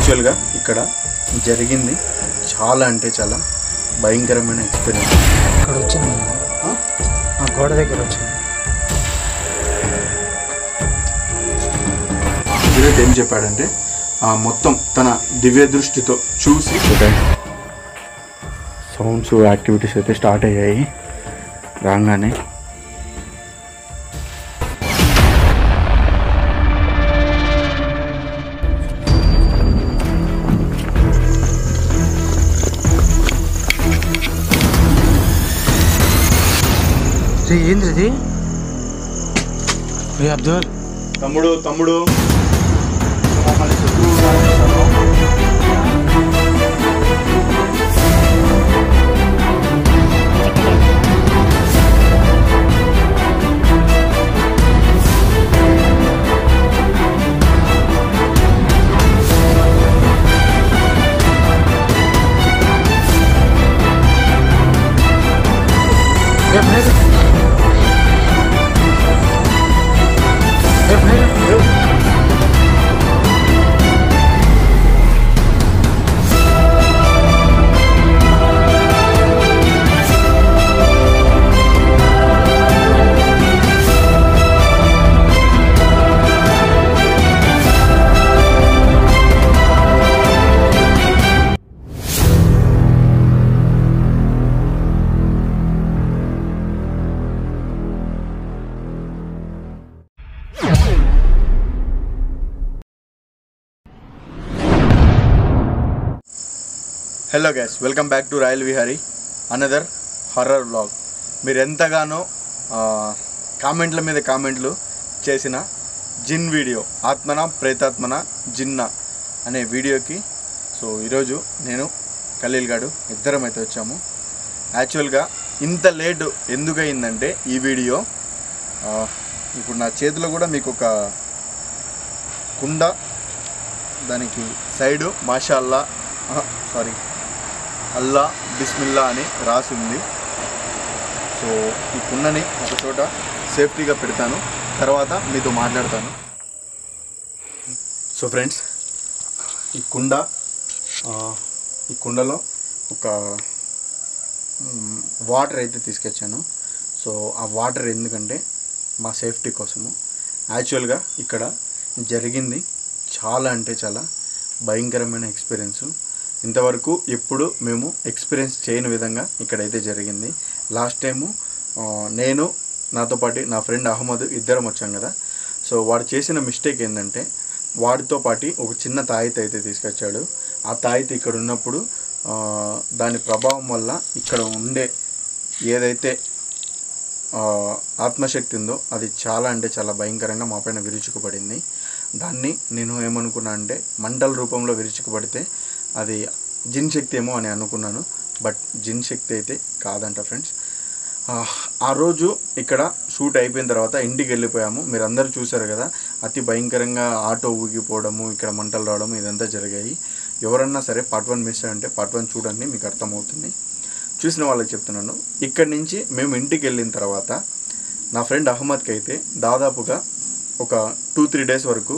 యాక్చువల్గా ఇక్కడ జరిగింది చాలా అంటే చాలా భయంకరమైన ఎక్స్పీరియన్స్. ఇక్కడ వచ్చింది ఆ గోడ దగ్గర వచ్చింది. గురుదేవ్ ఏం చెప్పాడంటే మొత్తం తన దివ్య దృష్టితో చూసి సౌండ్స్ యాక్టివిటీస్ అయితే స్టార్ట్ అయ్యాయి రాగానే. ఏంద్రది అబ్దుల్ తమ్ముడు తమ్ముడు hello guys, welcome back to royal Vihari another horror vlog. మీరు ఎంతగానో కామెంట్ల మీద కామెంట్లు చేసిన జిన్ వీడియో, ఆత్మన ప్రేతాత్మన జిన్న అనే వీడియోకి సో ఈరోజు నేను ఖలీల్ గాడు ఇద్దరం అయితే వచ్చాము. యాక్చువల్గా ఇంత లేటు ఎందుకు అయిందంటే ఈ వీడియో ఇప్పుడు నా చేతిలో కూడా మీకు ఒక కుండ, దానికి సైడు మాషాల్లా అల్లా బిస్మిల్లా అని రాసి ఉంది. సో ఈ కుండని ఒక చోట సేఫ్టీగా పెడతాను, తర్వాత మీతో మాట్లాడతాను. సో ఫ్రెండ్స్, ఈ కుండలో ఒక వాటర్ అయితే తీసుకొచ్చాను. సో ఆ వాటర్ ఎందుకంటే మా సేఫ్టీ కోసము. యాక్చువల్గా ఇక్కడ జరిగింది చాలా అంటే చాలా భయంకరమైన ఎక్స్పీరియన్స్. ఇంతవరకు ఎప్పుడు మేము ఎక్స్పీరియన్స్ చేయని విధంగా ఇక్కడైతే జరిగింది. లాస్ట్ టైము నేను, నాతో పాటు నా ఫ్రెండ్ అహ్మద్ ఇద్దరం వచ్చాం కదా. సో వాడు చేసిన మిస్టేక్ ఏంటంటే వాడితో పాటు ఒక చిన్న తాయితీ అయితే తీసుకొచ్చాడు. ఆ తాయితీ ఇక్కడ ఉన్నప్పుడు దాని ప్రభావం వల్ల ఇక్కడ ఉండే ఏదైతే ఆత్మశక్తి ఉందో అది చాలా అంటే చాలా భయంకరంగా మా పైన విరుచుకుపడింది. దాన్ని నేను ఏమనుకున్నా అంటే మంటల రూపంలో విరుచుకుపడితే అది జిన్ శక్తి ఏమో అని అనుకున్నాను. బట్ జిన్ శక్తి అయితే కాదంట ఫ్రెండ్స్. ఆ రోజు ఇక్కడ షూట్ అయిపోయిన తర్వాత ఇంటికి వెళ్ళిపోయాము. మీరు అందరూ చూసారు కదా, అతి భయంకరంగా ఆటో ఊగిపోవడము, ఇక్కడ మంటలు రావడము ఇదంతా జరిగాయి. ఎవరన్నా సరే పార్ట్ 1 మిస్ అంటే పార్ట్ 1 చూడండి, మీకు అర్థమవుతుంది. చూసిన వాళ్ళకి చెప్తున్నాను. ఇక్కడి నుంచి మేము ఇంటికి వెళ్ళిన తర్వాత నా ఫ్రెండ్ అహ్మద్కి అయితే దాదాపుగా ఒక 2-3 డేస్ వరకు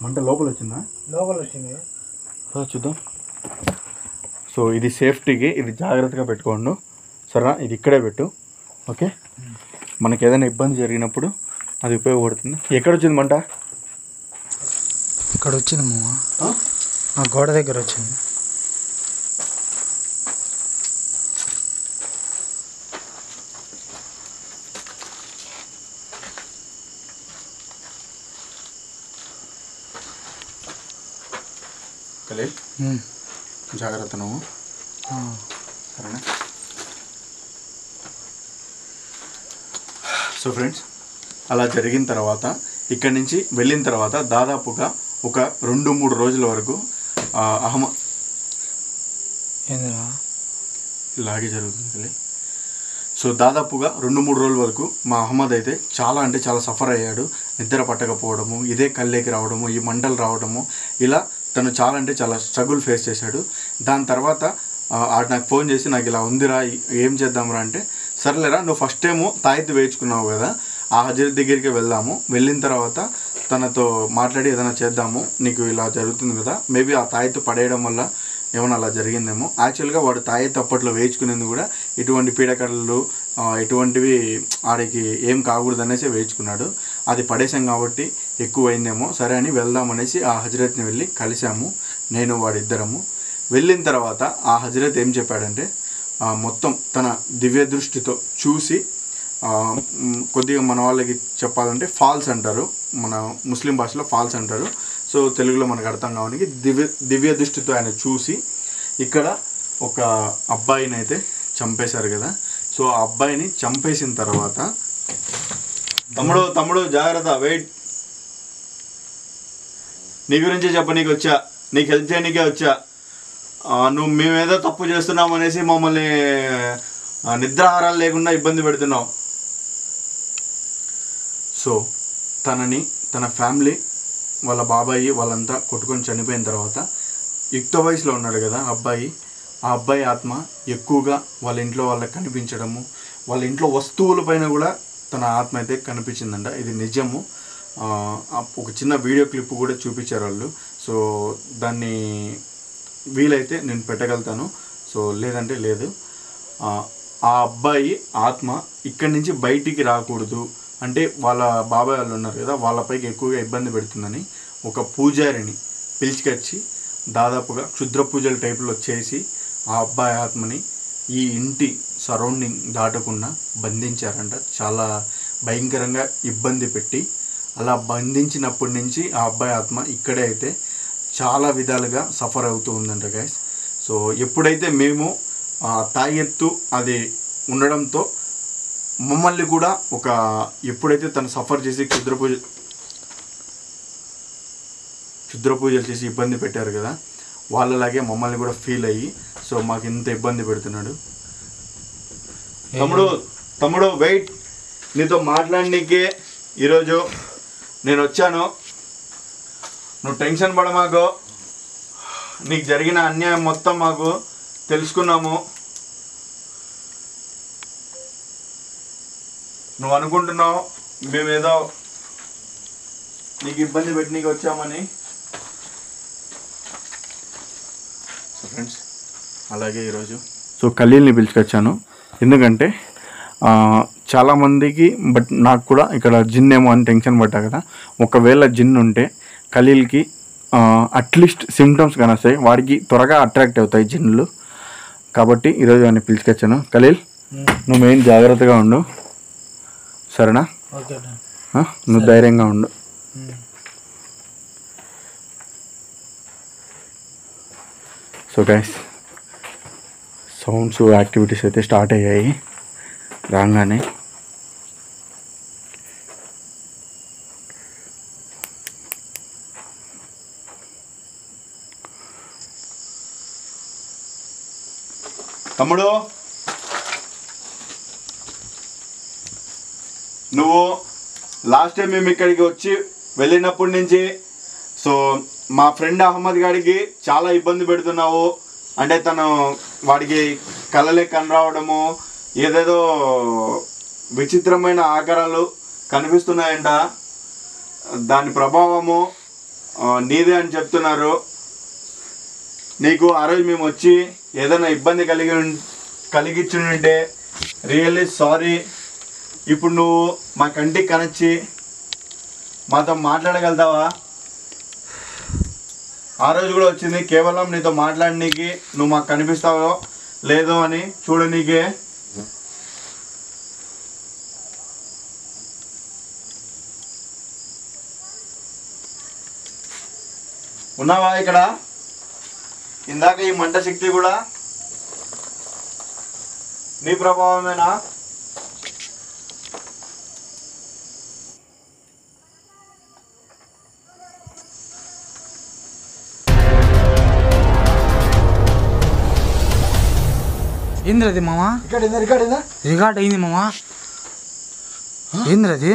మంట లోపల వచ్చింది. చూద్దాం. సో ఇది సేఫ్టీకి, ఇది జాగ్రత్తగా పెట్టుకోండు సరేనా. ఇది ఇక్కడే పెట్టు, ఓకే. మనకి ఏదైనా ఇబ్బంది జరిగినప్పుడు అది ఉపయోగపడుతుంది. ఎక్కడ వచ్చింది మంట? ఇక్కడ వచ్చింది మామ, ఆ గోడ దగ్గర వచ్చింది. ఖలీల్ జాగ్రత్త నువ్వు, సరేనా. సో ఫ్రెండ్స్, అలా జరిగిన తర్వాత ఇక్కడి నుంచి వెళ్ళిన తర్వాత దాదాపుగా ఒక 2-3 రోజుల వరకు ఇలాగే జరుగుతుంది ఖలీల్. సో దాదాపుగా 2-3 రోజుల వరకు మా అహ్మద్ అయితే చాలా అంటే చాలా సఫర్ అయ్యాడు. నిద్ర పట్టకపోవడము, ఇదే కళ్ళేకి రావడము, ఈ మంటలు రావడము, ఇలా తను చాలా అంటే చాలా స్ట్రగుల్ ఫేస్ చేశాడు. దాని తర్వాత నాకు ఫోన్ చేసి నాకు ఇలా ఉందిరా ఏం చేద్దాంరా అంటే, సర్లేరా నువ్వు ఫస్ట్ టైము తాయితీ వేయించుకున్నావు కదా, ఆ హజరత్ దగ్గరికి వెళ్దాము. వెళ్ళిన తర్వాత తనతో మాట్లాడి ఏదైనా చేద్దాము, నీకు ఇలా జరుగుతుంది కదా, మేబీ ఆ తాయెత్తు పడేయడం వల్ల ఏమైనా అలా జరిగిందేమో. యాక్చువల్గా వాడు తాయెత్తు అప్పట్లో వేయించుకునేది కూడా ఇటువంటి పీడకలలు ఇటువంటివి ఆడికి ఏం కాకూడదు అనేసి వేయించుకున్నాడు. అది పడేసాం కాబట్టి ఎక్కువైందేమో, సరే అని వెళ్దామనేసి ఆ హజరత్ని వెళ్ళి కలిసాము, నేను వాడిద్దరము. వెళ్ళిన తర్వాత ఆ హజరత్ ఏం చెప్పాడంటే మొత్తం తన దివ్య దృష్టితో చూసి, కొద్దిగా మన వాళ్ళకి చెప్పాలంటే ఫాల్స్ అంటారు, మన ముస్లిం భాషలో ఫాల్స్ అంటారు, సో తెలుగులో మనకు అర్థం కావడానికి దివ్య దృష్టితో ఆయన చూసి ఇక్కడ ఒక అబ్బాయిని అయితే చంపేశారు కదా. సో ఆ అబ్బాయిని చంపేసిన తర్వాత, తమ్ముడు జాగ్రత్త, వెయిట్, నీ గురించి చెప్పనీకి వచ్చా, నీకు హెల్ప్ చేయనీకే వచ్చా. నువ్వు మేమేదో తప్పు చేస్తున్నాం అనేసి మమ్మల్ని నిద్రాహారాలు లేకుండా ఇబ్బంది పెడుతున్నావు. సో తన ఫ్యామిలీ, వాళ్ళ బాబాయి వాళ్ళంతా కొట్టుకొని చనిపోయిన తర్వాత యుక్త వయసులో ఉన్నాడు కదా అబ్బాయి, ఆ అబ్బాయి ఆత్మ ఎక్కువగా వాళ్ళ ఇంట్లో వాళ్ళకి కనిపించడము, వాళ్ళ ఇంట్లో వస్తువుల పైన కూడా తన ఆత్మ అయితే కనిపించిందంట. ఇది నిజము. ఒక చిన్న వీడియో క్లిప్ కూడా చూపించారు వాళ్ళు. సో దాన్ని వీలైతే నేను పెట్టగలుగుతాను, సో లేదంటే లేదు. ఆ అబ్బాయి ఆత్మ ఇక్కడి నుంచి బయటికి రాకూడదు అంటే, వాళ్ళ బాబాయ్ వాళ్ళు ఉన్నారు కదా, వాళ్ళపైకి ఎక్కువగా ఇబ్బంది పెడుతుందని ఒక పూజారిని పిలిచికొచ్చి దాదాపుగా క్షుద్ర పూజల టైప్లో చేసి ఆ అబ్బాయి ఆత్మని ఈ ఇంటి సరౌండింగ్ దాటకుండా బంధించారంట. చాలా భయంకరంగా ఇబ్బంది పెట్టి, అలా బంధించినప్పటి నుంచి ఆ అబ్బాయి ఆత్మ ఇక్కడే అయితే చాలా విధాలుగా సఫర్ అవుతూ ఉందంట గైస్. సో ఎప్పుడైతే మేము తాయెత్తు అది ఉండడంతో మమ్మల్ని కూడా ఎప్పుడైతే తను సఫర్ చేసి క్షుద్ర పూజలు చేసి ఇబ్బంది పెట్టారు కదా, వాళ్ళలాగే మమ్మల్ని కూడా ఫీల్ అయ్యి, సో మాకు ఇంత ఇబ్బంది పెడుతున్నాడు. తమ్ముడు వెయిట్, నీతో మాట్లాడనీకే ఈరోజు నేను వచ్చాను. నువ్వు టెన్షన్ పడమాకు, నీకు జరిగిన అన్యాయం మొత్తం మాకు తెలుసుకున్నాము. నువ్వు అనుకుంటున్నావు మేమేదో నీకు ఇబ్బంది పెట్టి నీకు వచ్చామని. సో ఫ్రెండ్స్, అలాగే ఈరోజు ఖలీల్ని పిలుచుకొచ్చాను. ఎందుకంటే చాలామందికి, బట్ నాకు కూడా ఇక్కడ జిన్ ఏమో అని టెన్షన్ పడ్డా కదా. ఒకవేళ జిన్ ఉంటే ఖలీల్కి అట్లీస్ట్ సిమ్టమ్స్ కానొస్తాయి, వాడికి త్వరగా అట్రాక్ట్ అవుతాయి జిన్లు. కాబట్టి ఈరోజు వాడిని పిలుచుకొచ్చాను. ఖలీల్, నువ్వు మెయిన్ జాగ్రత్తగా ఉండు, సరేనా? నువ్వు ధైర్యంగా ఉండు. సో గైస్, సౌండ్స్ యాక్టివిటీస్ అయితే స్టార్ట్ అయ్యాయి రాగానే. తమ్ముడు, నువ్వు లాస్ట్ టైం మేము ఇక్కడికి వచ్చి వెళ్ళినప్పటి నుంచి సో మా ఫ్రెండ్ అహ్మద్ గారికి చాలా ఇబ్బంది పెడుతున్నావు. అంటే వాడికి కలలే కనరావడము, ఏదేదో విచిత్రమైన ఆకారాలు కనిపిస్తున్నాయంట, దాని ప్రభావము నీదే అని చెప్తున్నారు. నీకు ఆ రోజు మేము వచ్చి ఏదైనా ఇబ్బంది కలిగించుంటే రియల్లీ సారీ. ఇప్పుడు నువ్వు మా కంటికి కనొచ్చి మాతో మాట్లాడగలుగుతావా? ఆ రోజు కూడా వచ్చింది కేవలం నీతో మాట్లాడనీకి, నువ్వు మాకు కనిపిస్తావో లేదో అని చూడనీకే. ఉన్నావా ఇక్కడ? ఇందాక ఈ మంట శక్తి కూడా నీ ప్రభావమేనా? ఏంద్రది మామా? రికార్డ్ అయింది మామా. ఏంద్రది?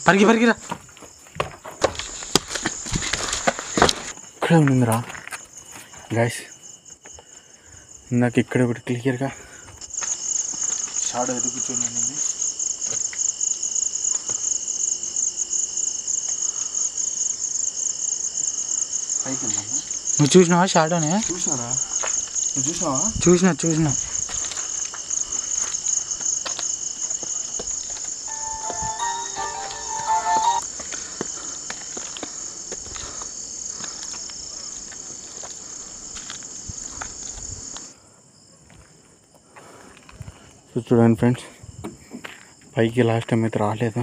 పరిగిరా. ఇక్కడే ఉందిరా గైస్, ఇందాక ఇక్కడ ఒకటి క్లియర్గా షాడో ఎదుగుతుంది. పైకి వెళ్దామా? నువ్వు చూసినావా షాడోనే? చూసినారా? నువ్వు చూసినావా? చూసినా చూడండి ఫ్రెండ్స్, పైకి లాస్ట్ టైం అయితే రాలేదు.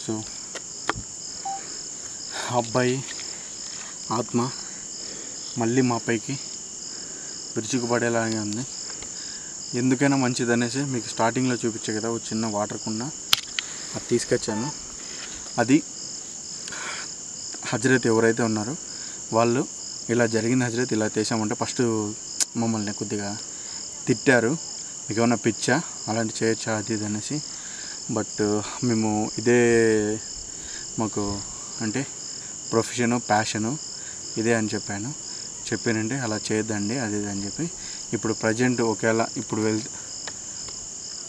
సో అబ్బాయి ఆత్మ మళ్ళీ మా పైకి విరుచుకుపడేలాగే ఉంది. ఎందుకైనా మంచిదనేసి మీకు స్టార్టింగ్లో చూపించే కదా ఒక చిన్న వాటర్ కుండ అది తీసుకొచ్చాను. అది హజరత్ ఎవరైతే ఉన్నారో వాళ్ళు ఇలా జరిగింది హజరత్ ఇలా చేసామంటే ఫస్ట్ మమ్మల్ని కొద్దిగా తిట్టారు, మీకు ఏమన్నా పిచ్చా అలాంటి చేయొచ్చా అది ఇది అనేసి. బట్ మేము ఇదే మాకు అంటే ప్రొఫెషను ప్యాషను ఇదే అని చెప్పానంటే అలా చేయొద్దండి అది ఇది అని చెప్పి. ఇప్పుడు ప్రజెంట్ ఒకవేళ ఇప్పుడు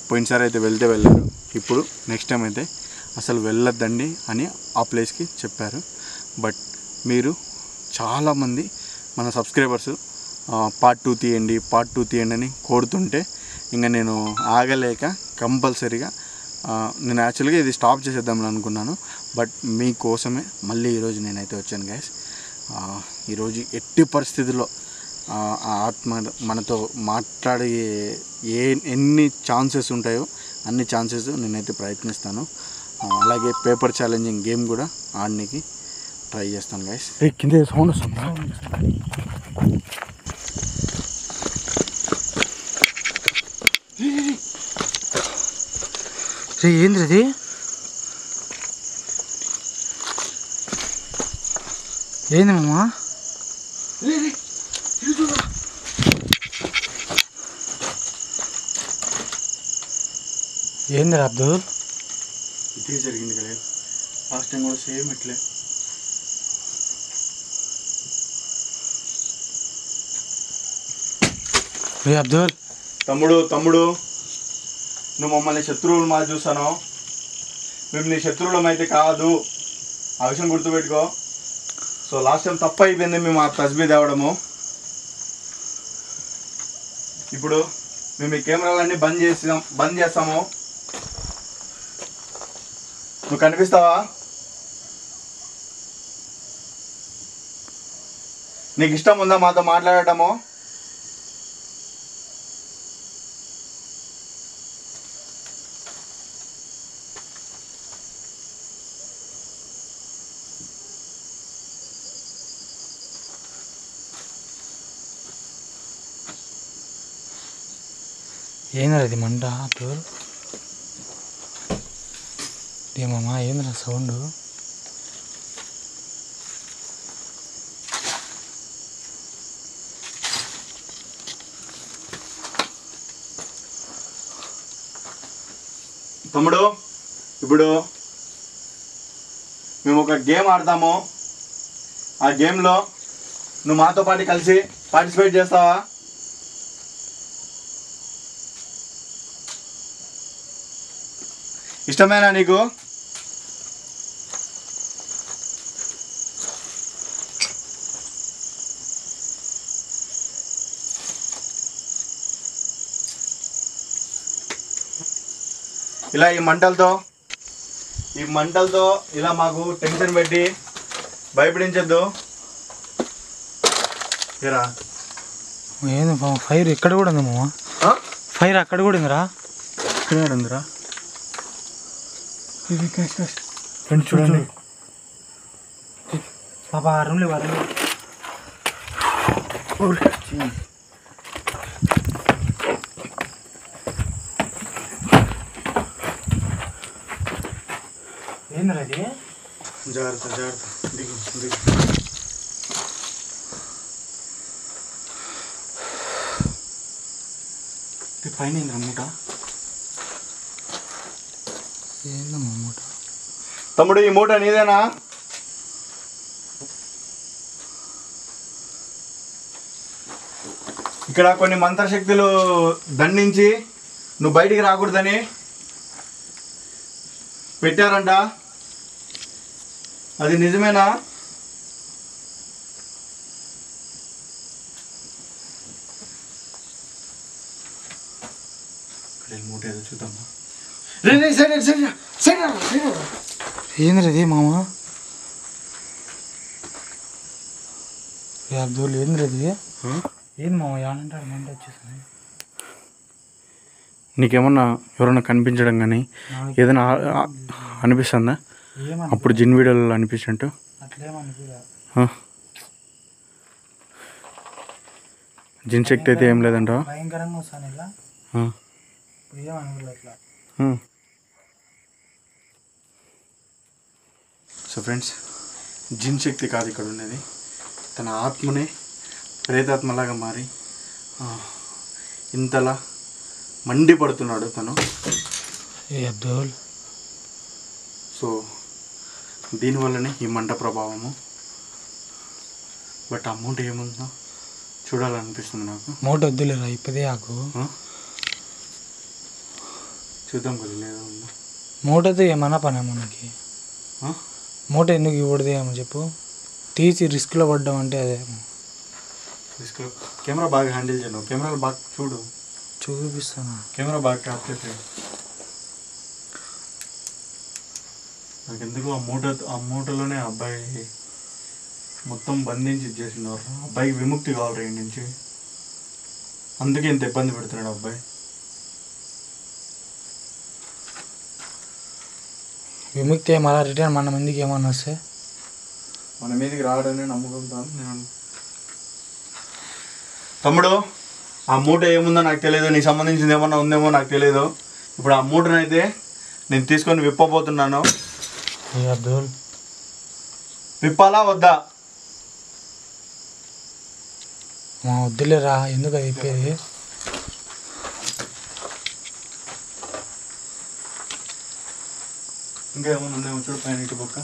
పోయినసారి అయితే వెళ్ళారు, ఇప్పుడు నెక్స్ట్ టైం అయితే అసలు వెళ్ళొద్దండి అని ఆ ప్లేస్కి చెప్పారు. బట్ మీరు చాలామంది మన సబ్స్క్రైబర్స్ పార్ట్ 2 తీయండి అని కోరుతుంటే ఇంకా నేను ఆగలేక కంపల్సరీగా నేను యాక్చువల్గా ఇది స్టాప్ చేసేద్దామని అనుకున్నాను. బట్ మీకోసమే మళ్ళీ ఈరోజు నేనైతే వచ్చాను గైస్. ఈరోజు ఎట్టి పరిస్థితుల్లో ఆ ఆత్మ మనతో మాట్లాడే ఎన్ని ఛాన్సెస్ ఉంటాయో అన్ని ఛాన్సెస్ నేనైతే ప్రయత్నిస్తాను. అలాగే పేపర్ ఛాలెంజింగ్ గేమ్ కూడా ఆడడానికి ట్రై చేస్తాను గైస్. కింద సౌండ్ వస్తుందా? ఏంది అది? ఏంది మామా? ఏంది అబ్దుల్? ఇదే జరిగింది కదా లాస్ట్ టైం కూడా సేమ్ ఇట్లే. అబ్దుల్ తమ్ముడు నువ్వు మమ్మల్ని శత్రువులు మా చూసాను, మేము నీ శత్రువులం అయితే కాదు, ఆ విషయం గుర్తుపెట్టుకో. సో లాస్ట్ టైం తప్పు అయిపోయింది మేము ఆ తస్బీ తేవడము. ఇప్పుడు మేము ఈ కెమెరాలన్నీ బంద్ చేస్తాము. నువ్వు కనిపిస్తావా? నీకు ఇష్టం ఉందా మాతో మాట్లాడటము? ఏంద్రా ఇది మంట అబ్దుల్? ఏమమ్మా ఏంద్రా సౌండ్? తమ్ముడు ఇప్పుడు మేము ఒక గేమ్ ఆడతాము, ఆ గేమ్లో నువ్వు మాతో పాటు కలిసి పార్టిసిపేట్ చేస్తావా? ఇష్టమేనా నీకు? ఇలా ఈ మంటలతో ఇలా మాకు టెన్షన్ పెట్టి భయపడించద్దు. ఏంది ఫైర్ ఇక్కడ కూడా ఉంది మామ? ఫైర్ అక్కడ కూడా ఉందిరా? ఇక్కడ ఉందిరా ఫ్రెండ్స్ చూడండి పాపా రూమ్లే వారు. ఏంద్రా అది? జాగ్రత్త దిగు పైన మూట. ఏందమ్మా మూట? తమ్ముడు ఈ మూట నీదేనా? ఇక్కడ కొన్ని మంత్రశక్తులు దండించి నువ్వు బయటికి రాకూడదని పెట్టారంట. అది నిజమేనా? మూట ఏదో చూద్దామా. ఏంద్ర ఇది మామ? అబ్దుల్ ఏంద్ర ఇది? ఏంది మామ ఏమంటారు? మెంట వచ్చేసింది. నీకేమన్నా ఎవరన్నా కనిపించడం కానీ ఏదైనా అనిపిస్తుందా? అప్పుడు జిన్ వీడియోలో అనిపించినట్టు అట్లేమనిపిదా? జిన్ శక్తి అయితే ఏం లేదంటావా? భయంకరంగా వస్తాను ఇలా. ఇప్పుడు ఏమనిపిల్ల అట్లా. సో ఫ్రెండ్స్, జిన్ శక్తి కాదు ఇక్కడ ఉన్నది, తన ఆత్మనే ప్రేతాత్మలాగా మారి ఇంతలా మండిపడుతున్నాడు తను. అబ్దుల్, సో దీనివల్లనే ఈ మంట ప్రభావము. బట్ అమౌంట్ ఏముందో చూడాలనిపిస్తుంది నాకు. మూట వద్దులేరా ఇప్పదే ఆకు. చూద్దాం కదా లేదా ఉందా. మూటతో ఏమన్నా పని మనకి. మూట ఎందుకు ఇవ్వడదు ఏమో చెప్పు. తీసి రిస్క్లో పడ్డాం అంటే అదే రిస్క్లో. కెమెరా బాగా హ్యాండిల్ చేయను, కెమెరాలు బాగా చూడు. చూపిస్తాను. కెమెరా బాగా క్యాప్చర్ చేయి. నాకు ఎందుకు ఆ మూటలోనే అబ్బాయి మొత్తం బంధించి ఇచ్చేసినారు. అబ్బాయికి విముక్తి కావాలి ఇంటి నుంచి, అందుకే ఇంత ఇబ్బంది పెడుతున్నాడు అబ్బాయి. విముక్తి మళ్ళీ రిటర్న్ మన మందికి ఏమన్నా వస్తే మన మీదకి రావడమే నమ్ముకుంటాను నేను. తమ్ముడు, ఆ మూట ఏముందో నాకు తెలియదు, నీకు సంబంధించింది ఏమన్నా ఉందేమో నాకు తెలియదు. ఇప్పుడు ఆ మూటనైతే నేను తీసుకొని విప్పబోతున్నాను. అబ్దుల్, విప్పాలా వద్దా? మా వద్దులేరా, ఎందుకు అది ఇప్పేది? ఇంకా ఏమన్నా ఉందేమో చూడు పైన ఇటు పక్క.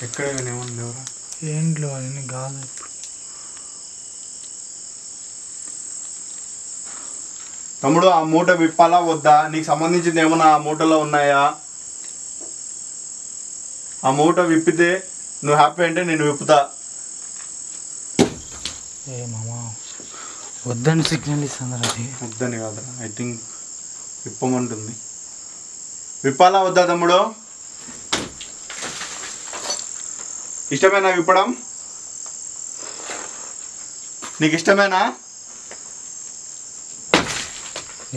ఎక్కడ ఏమన్నా లేవరా? ఏంట్లో అన్నీ కాదు. తమ్ముడు, ఆ మూట విప్పాలా వద్దా? నీకు సంబంధించింది ఏమన్నా ఆ మూటలో ఉన్నాయా? ఆ మూట విప్పితే నువ్వు హ్యాపీ అంటే నేను విప్పుతా. ఏ మామా వద్దని సిగ్నల్ ఇస్తుంది. అది వద్దని కాదురా, ఐ థింక్ విప్పమంటుంది. విప్పాలా వద్దా తమ్ముడు? ఇష్టమేనా విప్పడం? నీకు ఇష్టమేనా?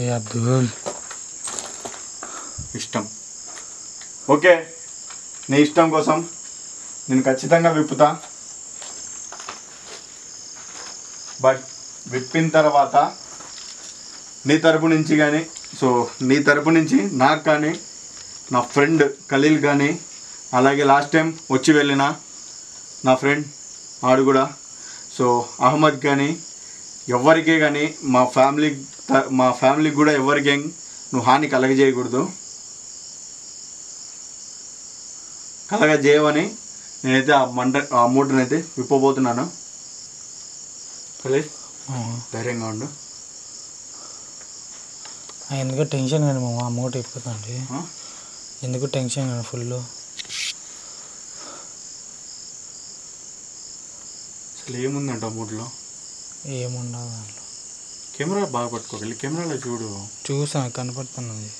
ఏ అబ్దుల్, ఇష్టం. ఓకే, నీ ఇష్టం కోసం నేను ఖచ్చితంగా విప్పుతా. బట్ విప్పిన తర్వాత నీ తరపు నుంచి కానీ, సో నీ తరపు నుంచి నాకు కానీ, నా ఫ్రెండ్ ఖలీల్ కానీ, అలాగే లాస్ట్ టైం వచ్చి వెళ్ళిన నా ఫ్రెండ్ ఆడు కూడా, సో అహ్మద్ కానీ, ఎవరికే కానీ మా ఫ్యామిలీకి కూడా ఎవరికేం నువ్వు హాని కలగజేయకూడదు. కలగజేయవని నేనైతే ఆ మూటనైతే విప్పబోతున్నాను. ఖలీల్, ధైర్యంగా ఉండు. ఎందుకు టెన్షన్ కానీ మామ, మూట ఇప్పుతుంది. ఎందుకు టెన్షన్ కానీ ఫుల్. అసలు ఏముందంట మూటలో? ఏముండదు దాంట్లో. కెమెరా బాగా పట్టుకోగలి, కెమెరాలో చూడు. చూసాను, కనపడుతున్నది.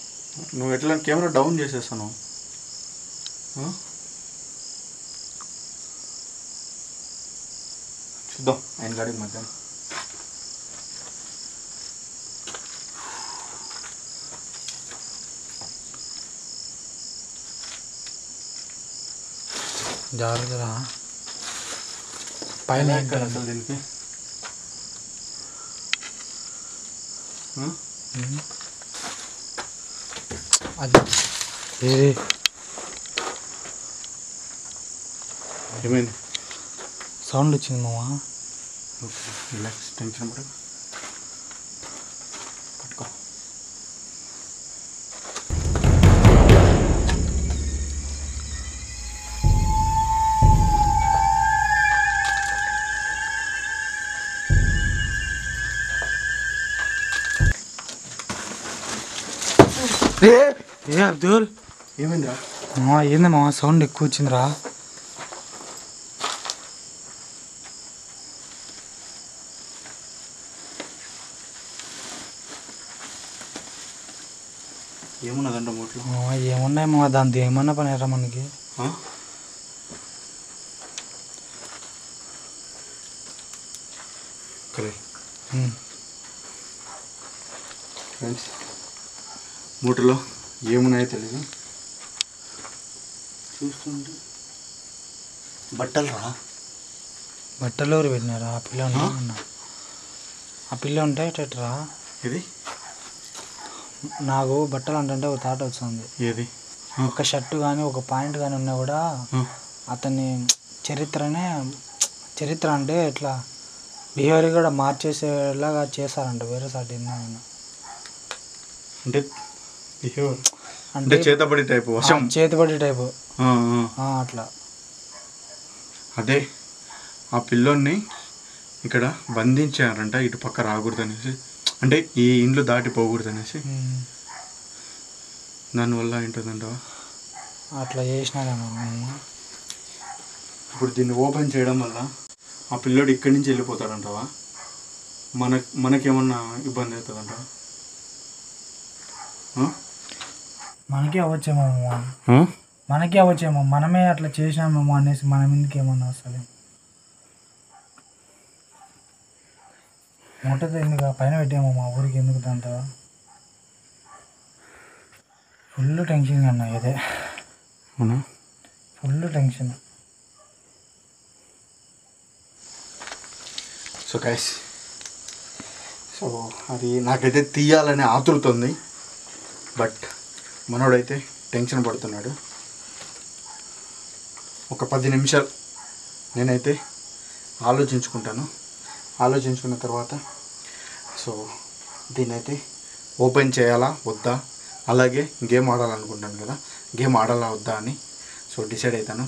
నువ్వు ఎట్లా కెమెరా డౌన్ చేసేస్తాను. చూద్దాం ఆయన గాడికి మధ్యాహ్నం. జాగ్రత్త పైన అసలు దీనికి అది ఏమైంది? సౌండ్ వచ్చింది మామ. రిలాక్స్, టెన్షన్ పడక. పట్టుకో. ఏ అబ్దుల్ ఏమైందిరా? మామ ఏంది మామ సౌండ్ ఎక్కువ వచ్చిందిరా. ఏమున్నదంట మూట్లో? ఏమున్నాయి మామ, దాంతో ఏమన్నా పనిరా మనకి. ఫ్రెండ్స్ మూటలో ఏమున్నాయో తెలియదు, చూస్తుంటే బట్టలు రా. బట్టలు ఎవరు పెట్టినారా? ఆ పిల్ల ఉంటా, ఆ పిల్ల ఉంటే ఎట్రా. ఇది నాకు బట్టలు అంటే ఒక థాట్ వస్తుంది. ఏది? ఒక షర్టు కానీ ఒక పాయింట్ కానీ ఉన్నా కూడా అతన్ని చరిత్ర అంటే ఇట్లా బిహేవియర్ కూడా మార్చేసేలాగా చేస్తారంట వేరే సాటి. అంటే అంటే చేతబడి టైపు, వశం, చేతబడి టైపు అట్లా. అదే ఆ పిల్లోన్ని ఇక్కడ బంధించారంట, ఇటు పక్క రాకూడదు అనేసి, అంటే ఈ ఇండ్లు దాటిపోకూడదు అనేసి. దానివల్ల ఏంటంటవా అట్లా చేసినారేమో. ఇప్పుడు దీన్ని ఓపెన్ చేయడం వల్ల ఆ పిల్లోడు ఇక్కడి నుంచి వెళ్ళిపోతాడంటవా? మనకేమన్నా ఇబ్బంది అవుతుందంటవా? మనకే అవ్వచ్చేమో, మనకే అవ్వచ్చేమో, మనమే అట్లా చేసినామేమో అనేసి మన మీదకి ఏమన్నా వస్తుంది. మూటతో ఎందుకు పైన పెట్టామో మా ఊరికి ఎందుకు దంత ఫుల్ టెన్షన్ అన్నా. ఇదే full tension. So guys, so అది నాకైతే తీయాలనే ఆతృత ఉంది, బట్ మనోడైతే టెన్షన్ పడుతున్నాడు. ఒక 10 నిమిషాలు నేనైతే ఆలోచించుకున్న తర్వాత సో దీన్నైతే ఓపెన్ చేయాలా వద్దా, అలాగే గేమ్ ఆడాలనుకుంటాను కదా, గేమ్ ఆడాలా వద్దా అని సో డిసైడ్ అవుతాను.